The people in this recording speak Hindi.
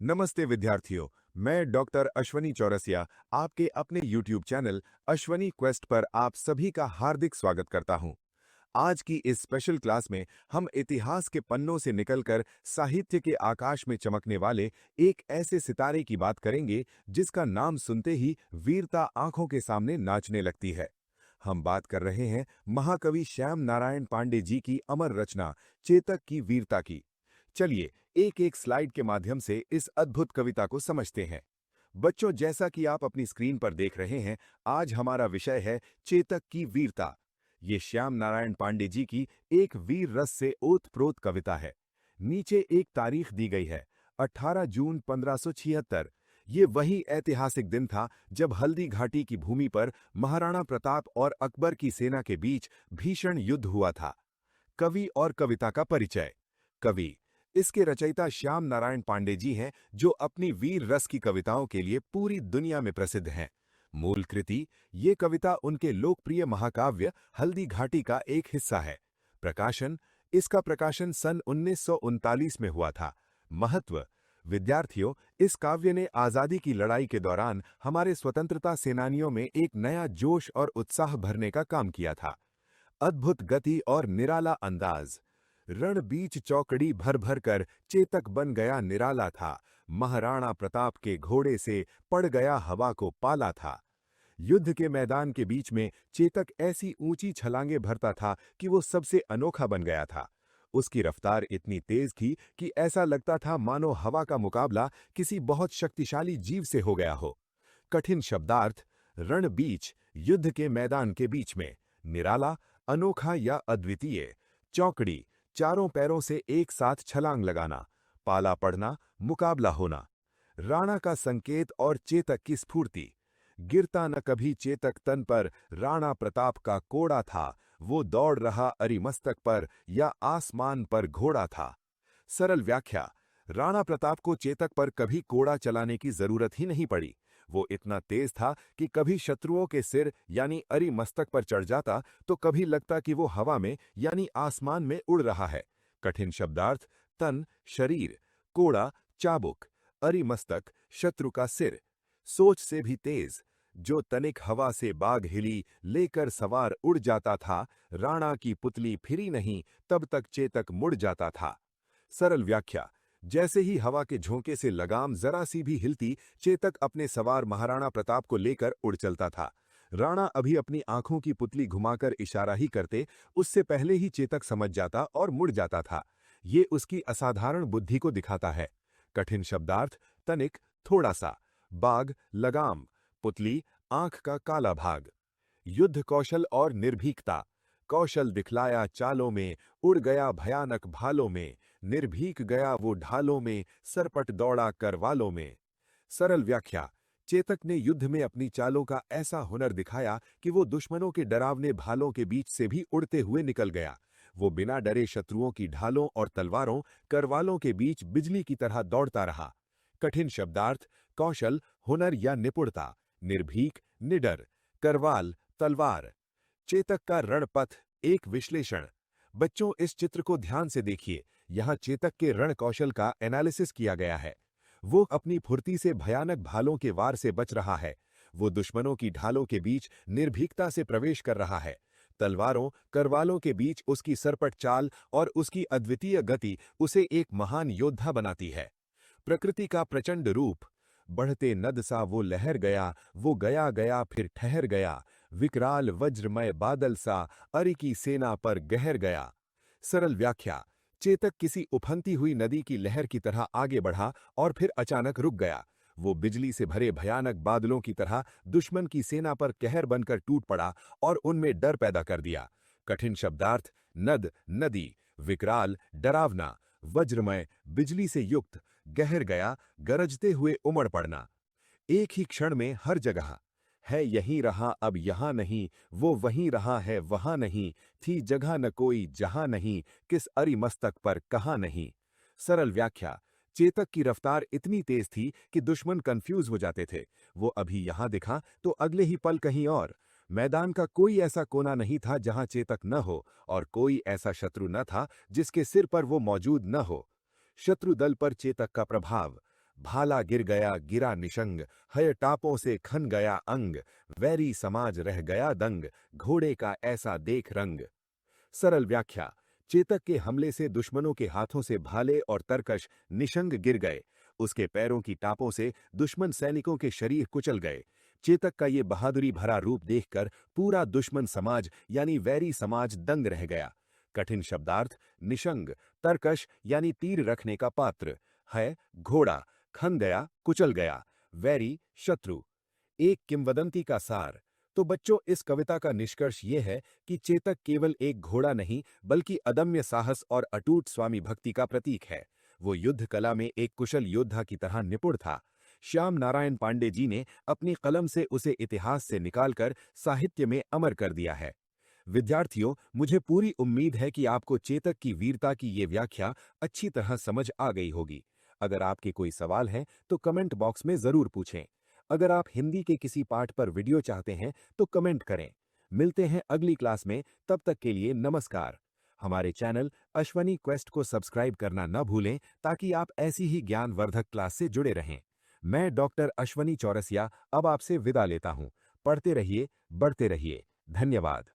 नमस्ते विद्यार्थियों। मैं डॉक्टर अश्वनी चौरसिया आपके अपने YouTube चैनल अश्वनी क्वेस्ट पर आप सभी का हार्दिक स्वागत करता हूं। आज की इस स्पेशल क्लास में हम इतिहास के पन्नों से निकलकर साहित्य के आकाश में चमकने वाले एक ऐसे सितारे की बात करेंगे जिसका नाम सुनते ही वीरता आंखों के सामने नाचने लगती है। हम बात कर रहे हैं महाकवि श्याम नारायण पांडे जी की अमर रचना चेतक की वीरता की। चलिए एक एक स्लाइड के माध्यम से इस अद्भुत कविता को समझते हैं। बच्चों, जैसा कि आप अपनी स्क्रीन पर देख रहे हैं, आज हमारा विषय है चेतक की वीरता। ये श्याम नारायण पांडे जी की एक वीर रस से ओतप्रोत कविता है। नीचे एक तारीख दी गई है, 18 जून 1576। ये वही ऐतिहासिक दिन था जब हल्दी घाटी की भूमि पर महाराणा प्रताप और अकबर की सेना के बीच भीषण युद्ध हुआ था। कवि और कविता का परिचय। कवि इसके रचयिता श्याम नारायण पांडे जी हैं, जो अपनी वीर रस की कविताओं के लिए पूरी दुनिया में प्रसिद्ध हैं। मूल कृति ये कविता उनके लोकप्रिय महाकाव्य हल्दी घाटी का एक हिस्सा है। प्रकाशन इसका प्रकाशन सन 1939 में हुआ था। महत्व विद्यार्थियों, इस काव्य ने आजादी की लड़ाई के दौरान हमारे स्वतंत्रता सेनानियों में एक नया जोश और उत्साह भरने का काम किया था। अद्भुत गति और निराला अंदाज। रण बीच चौकड़ी भर भर कर चेतक बन गया निराला था, महाराणा प्रताप के घोड़े से पड़ गया हवा को पाला था। युद्ध के मैदान के बीच में चेतक ऐसी ऊंची छलांगे भरता था कि वो सबसे अनोखा बन गया था। उसकी रफ्तार इतनी तेज थी कि ऐसा लगता था मानो हवा का मुकाबला किसी बहुत शक्तिशाली जीव से हो गया हो। कठिन शब्दार्थ। रण बीच युद्ध के मैदान के बीच में। निराला अनोखा या अद्वितीय। चौकड़ी चारों पैरों से एक साथ छलांग लगाना। पाला पड़ना मुकाबला होना। राणा का संकेत और चेतक की स्फूर्ति। गिरता न कभी चेतक तन पर, राणा प्रताप का कोड़ा था, वो दौड़ रहा अरिमस्तक पर या आसमान पर घोड़ा था। सरल व्याख्या। राणा प्रताप को चेतक पर कभी कोड़ा चलाने की जरूरत ही नहीं पड़ी। वो इतना तेज था कि कभी शत्रुओं के सिर यानी अरिमस्तक पर चढ़ जाता तो कभी लगता कि वो हवा में यानी आसमान में उड़ रहा है। कठिन शब्दार्थ। तन शरीर। कोड़ा चाबुक। अरिमस्तक शत्रु का सिर। सोच से भी तेज। जो तनिक हवा से बाग हिली लेकर सवार उड़ जाता था, राणा की पुतली फिरी नहीं तब तक चेतक मुड़ जाता था। सरल व्याख्या। जैसे ही हवा के झोंके से लगाम जरा सी भी हिलती, चेतक अपने सवार महाराणा प्रताप को लेकर उड़ चलता था। राणा अभी अपनी आंखों की पुतली घुमाकर इशारा ही करते, उससे पहले ही चेतक समझ जाता और मुड़ जाता था। ये उसकी असाधारण बुद्धि को दिखाता है। कठिन शब्दार्थ। तनिक थोड़ा सा। बाग लगाम। पुतली आंख का काला भाग। युद्ध कौशल और निर्भीकता। कौशल दिखलाया चालों में, उड़ गया भयानक भालों में, निर्भीक गया वो ढालों में, सरपट दौड़ा करवालों में। सरल व्याख्या। चेतक ने युद्ध में अपनी चालों का ऐसा हुनर दिखाया कि वो दुश्मनों के डरावने भालों के बीच से भी उड़ते हुए निकल गया। वो बिना डरे शत्रुओं की ढालों और तलवारों करवालों के बीच बिजली की तरह दौड़ता रहा। कठिन शब्दार्थ। कौशल हुनर या निपुणता। निर्भीक निडर। करवाल तलवार। चेतक का रणपथ एक विश्लेषण। बच्चों, इस चित्र को ध्यान से देखिए। यहाँ चेतक के रण कौशल का एनालिसिस किया गया है। वो अपनी फुर्ती से भयानक भालों के वार से बच रहा है। वो दुश्मनों की ढालों के बीच निर्भीकता से प्रवेश कर रहा है। तलवारों करवालों के बीच उसकी सरपट चाल और उसकी अद्वितीय गति उसे एक महान योद्धा बनाती है। प्रकृति का प्रचंड रूप। बढ़ते नद सा वो लहर गया, वो गया गया फिर ठहर गया, विकराल वज्रमय बादल सा अरि की सेना पर गहर गया। सरल व्याख्या। चेतक किसी उफनती हुई नदी की लहर की तरह आगे बढ़ा और फिर अचानक रुक गया। वो बिजली से भरे भयानक बादलों की तरह दुश्मन की सेना पर कहर बनकर टूट पड़ा और उनमें डर पैदा कर दिया। कठिन शब्दार्थ। नद नदी। विकराल डरावना। वज्रमय बिजली से युक्त। गहर गया गरजते हुए उमड़ पड़ना। एक ही क्षण में हर जगह। है यहीं रहा अब यहाँ नहीं, वो वहीं रहा है वहां नहीं, थी जगह न कोई जहां नहीं, किस अरिमस्तक पर कहां नहीं। सरल व्याख्या। चेतक की रफ्तार इतनी तेज थी कि दुश्मन कंफ्यूज हो जाते थे। वो अभी यहां दिखा तो अगले ही पल कहीं और। मैदान का कोई ऐसा कोना नहीं था जहां चेतक न हो, और कोई ऐसा शत्रु न था जिसके सिर पर वो मौजूद न हो। शत्रु दल पर चेतक का प्रभाव। भाला गिर गया गिरा निशंग, हय टापों से खन गया अंग, वैरी समाज रह गया दंग, घोड़े का ऐसा देख रंग। सरल व्याख्या। चेतक के हमले से दुश्मनों के हाथों से भाले और तरकश निशंग गिर गए। उसके पैरों की टापों से दुश्मन सैनिकों के शरीर कुचल गए। चेतक का ये बहादुरी भरा रूप देखकर पूरा दुश्मन समाज यानी वैरी समाज दंग रह गया। कठिन शब्दार्थ। निशंग तरकश यानी तीर रखने का पात्र, है घोड़ा खन गया कुचल गया, वैरी शत्रु। एक किंवदंती का सार। तो बच्चों, इस कविता का निष्कर्ष ये है कि चेतक केवल एक घोड़ा नहीं बल्कि अदम्य साहस और अटूट स्वामी भक्ति का प्रतीक है। वो युद्ध कला में एक कुशल योद्धा की तरह निपुण था। श्याम नारायण पांडे जी ने अपनी कलम से उसे इतिहास से निकालकर साहित्य में अमर कर दिया है। विद्यार्थियों, मुझे पूरी उम्मीद है कि आपको चेतक की वीरता की ये व्याख्या अच्छी तरह समझ आ गई होगी। अगर आपके कोई सवाल हैं तो कमेंट बॉक्स में जरूर पूछें। अगर आप हिंदी के किसी पाठ पर वीडियो चाहते हैं तो कमेंट करें। मिलते हैं अगली क्लास में, तब तक के लिए नमस्कार। हमारे चैनल अश्वनी क्वेस्ट को सब्सक्राइब करना न भूलें ताकि आप ऐसी ही ज्ञानवर्धक क्लास से जुड़े रहें। मैं डॉक्टर अश्वनी चौरसिया अब आपसे विदा लेता हूं। पढ़ते रहिए, बढ़ते रहिए। धन्यवाद।